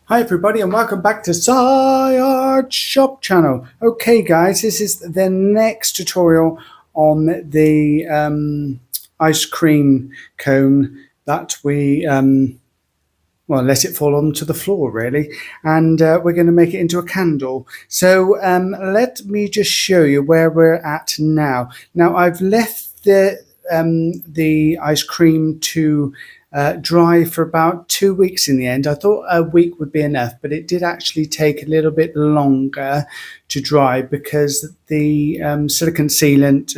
Hi everybody and welcome back to SiArtShopChannel. Okay guys, this is the next tutorial on the ice cream cone that we let it fall onto the floor really, and we're going to make it into a candle. So let me just show you where we're at now. Now I've left the ice cream to dry for about 2 weeks in the end. I thought a week would be enough, but it did actually take a little bit longer to dry because the silicone sealant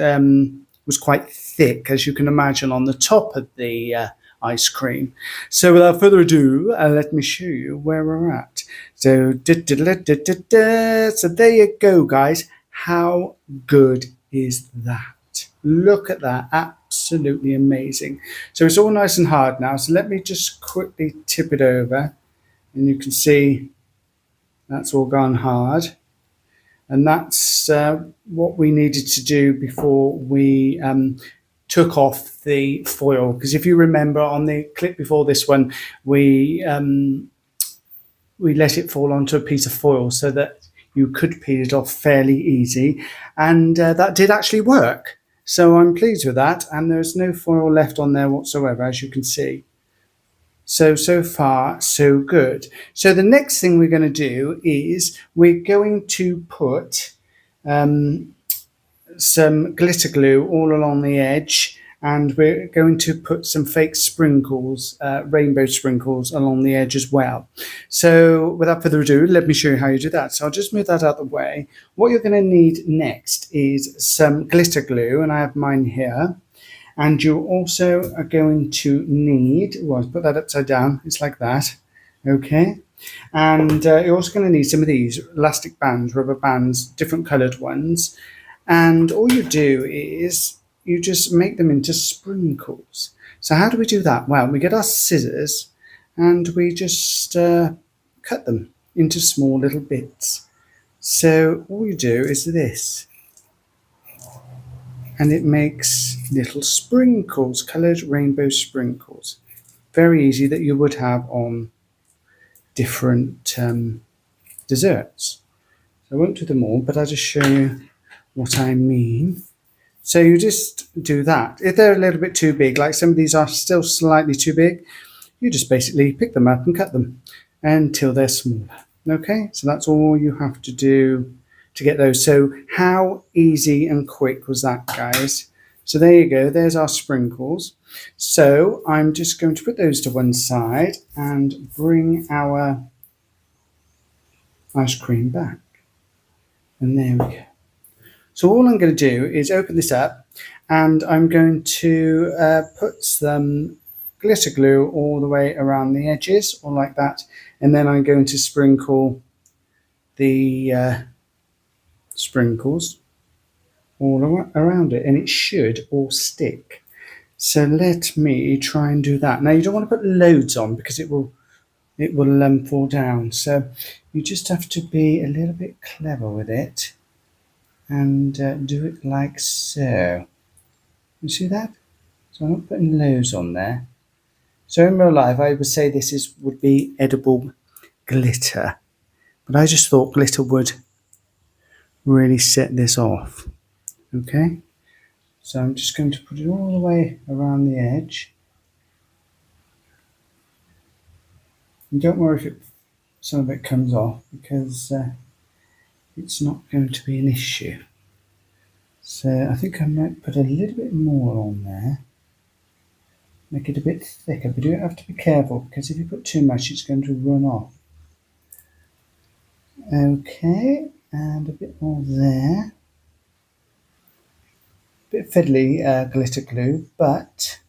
was quite thick, as you can imagine, on the top of the ice cream. So without further ado, let me show you where we're at. So, so there you go, guys. How good is that? Look at that. Absolutely amazing. So it's all nice and hard now. So let me just quickly tip it over. And you can see that's all gone hard. And that's what we needed to do before we took off the foil. Because if you remember on the clip before this one, we let it fall onto a piece of foil so that you could peel it off fairly easy. And that did actually work. So I'm pleased with that, and there's no foil left on there whatsoever, as you can see. So far, so good. So the next thing we're going to do is we're going to put some glitter glue all along the edge, and we're going to put some fake sprinkles, rainbow sprinkles, along the edge as well. So without further ado, let me show you how you do that. So I'll just move that out of the way. What you're going to need next is some glitter glue, and I have mine here. And you also are going to need, well, I'll put that upside down, it's like that, okay? And you're also going to need some of these elastic bands, rubber bands, different coloured ones. And all you do is you just make them into sprinkles. So how do we do that? Well, we get our scissors and we just cut them into small little bits. So all you do is this. And it makes little sprinkles, coloured rainbow sprinkles. Very easy, that you would have on different desserts. So I won't do them all, but I'll just show you what I mean. So you just do that. If they're a little bit too big, like some of these are still slightly too big, you just basically pick them up and cut them until they're smaller. Okay, so that's all you have to do to get those. So how easy and quick was that, guys? So there you go, there's our sprinkles. So I'm just going to put those to one side and bring our ice cream back. And there we go. So all I'm going to do is open this up, and I'm going to put some glitter glue all the way around the edges, or like that. And then I'm going to sprinkle the sprinkles all around it, and it should all stick. So let me try and do that. Now you don't want to put loads on because it will fall down. So you just have to be a little bit clever with it and do it like so. You see that? So I'm not putting loads on there. So in real life, I would say this would be edible glitter, but I just thought glitter would really set this off. Okay, so I'm just going to put it all the way around the edge. And don't worry if some of it comes off, because it's not going to be an issue. So I think I might put a little bit more on there. Make it a bit thicker, but you have to be careful, because if you put too much, it's going to run off. Okay, and a bit more there. A bit fiddly glitter glue, but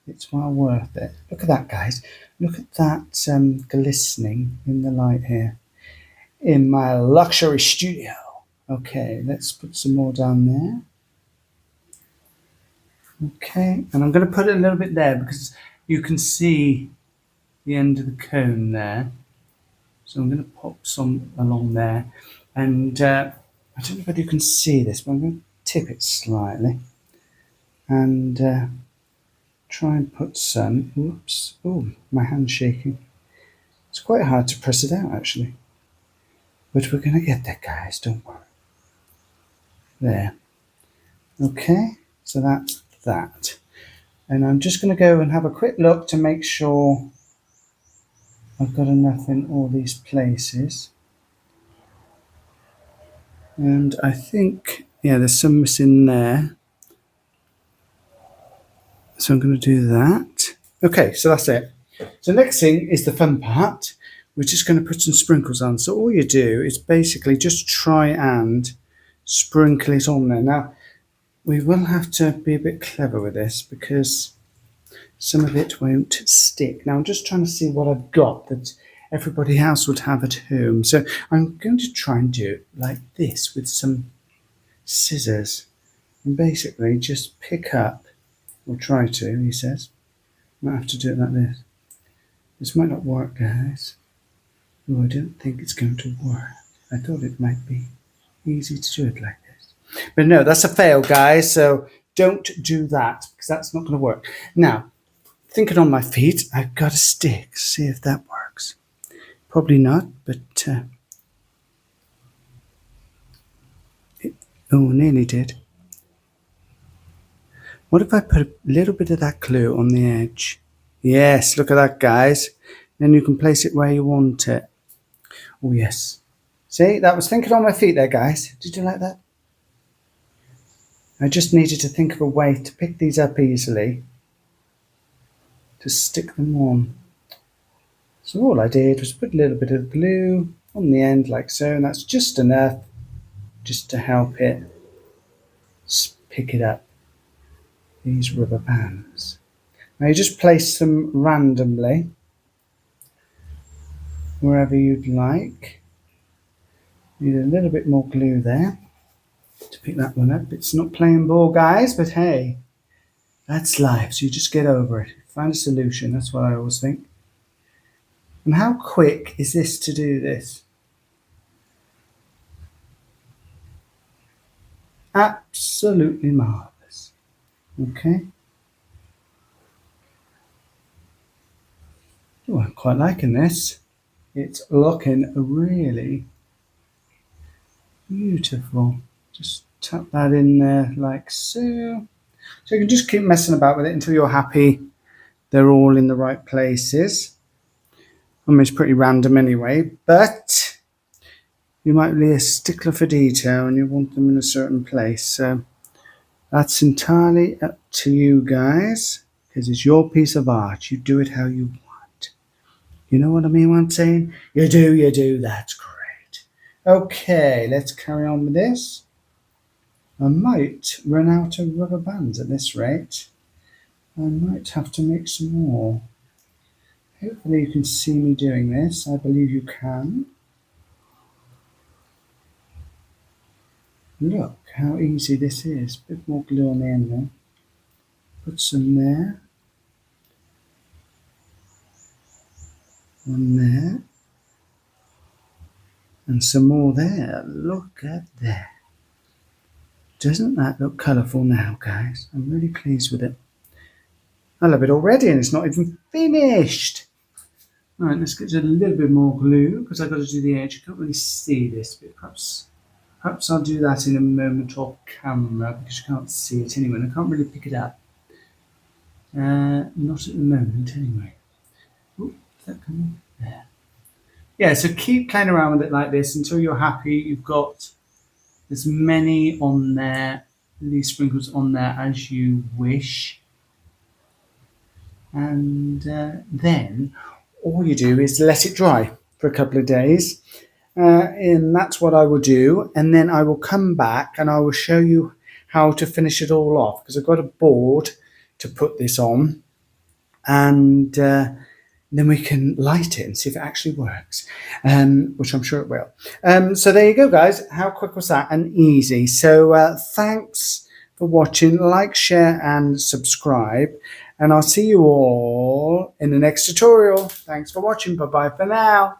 it's well worth it. Look at that, guys. Look at that glistening in the light here in my luxury studio. Okay, let's put some more down there. Okay, and I'm going to put it a little bit there because you can see the end of the cone there. So I'm going to pop some along there. And I don't know whether you can see this, but I'm going to tip it slightly. And try and put some, oops, oh, my hand's shaking. It's quite hard to press it out actually. But we're going to get there, guys, don't worry. There. Okay, so that's that. And I'm just going to go and have a quick look to make sure I've got enough in all these places. And I think, yeah, there's some missing there. So I'm going to do that. Okay, so that's it. So next thing is the fun part. We're just going to put some sprinkles on. So all you do is basically just try and sprinkle it on there. Now, we will have to be a bit clever with this because some of it won't stick. Now, I'm just trying to see what I've got that everybody else would have at home. So I'm going to try and do it like this with some scissors. And basically just pick up, or try to, he says. Might have to do it like this. This might not work, guys. Oh, I don't think it's going to work. I thought it might be easy to do it like this. But no, that's a fail, guys. So don't do that because that's not going to work. Now, thinking on my feet, I've got a stick. See if that works. Probably not, but nearly did. What if I put a little bit of that glue on the edge? Yes, look at that, guys. Then you can place it where you want it. Oh, yes. See, that was thinking on my feet there, guys. Did you like that? I just needed to think of a way to pick these up easily, to stick them on. So all I did was put a little bit of glue on the end like so, and that's just enough just to help it pick it up. These rubber bands. Now you just place them randomly wherever you'd like. Need a little bit more glue there to pick that one up. It's not playing ball, guys, but hey, that's life, so you just get over it. Find a solution, that's what I always think. And how quick is this to do this? Absolutely marvellous. Okay. Oh, I'm quite liking this. It's looking really beautiful. Just tap that in there like so. So you can just keep messing about with it until you're happy they're all in the right places. I mean, it's pretty random anyway, but you might be a stickler for detail and you want them in a certain place. So that's entirely up to you guys, because it's your piece of art. You do it how you want. You know what I mean when I'm saying? You do, that's great. Okay, let's carry on with this. I might run out of rubber bands at this rate. I might have to make some more. Hopefully you can see me doing this. I believe you can. Look how easy this is. A bit more glue on the end there. Put some there. One there. And some more there. Look at that. Doesn't that look colourful now, guys? I'm really pleased with it. I love it already and it's not even finished. Alright, let's get a little bit more glue because I've got to do the edge. You can't really see this bit. Perhaps I'll do that in a moment off camera because you can't see it anyway. And I can't really pick it up. Not at the moment anyway. Oh, is that coming? There. Yeah, so keep playing around with it like this until you're happy you've got as many on there, these sprinkles on there as you wish. And then all you do is let it dry for a couple of days. And that's what I will do. And then I will come back and I will show you how to finish it all off, because I've got a board to put this on. And then we can light it and see if it actually works, which I'm sure it will. So there you go, guys. How quick was that and easy? So thanks for watching. Like, share and subscribe. And I'll see you all in the next tutorial. Thanks for watching. Bye-bye for now.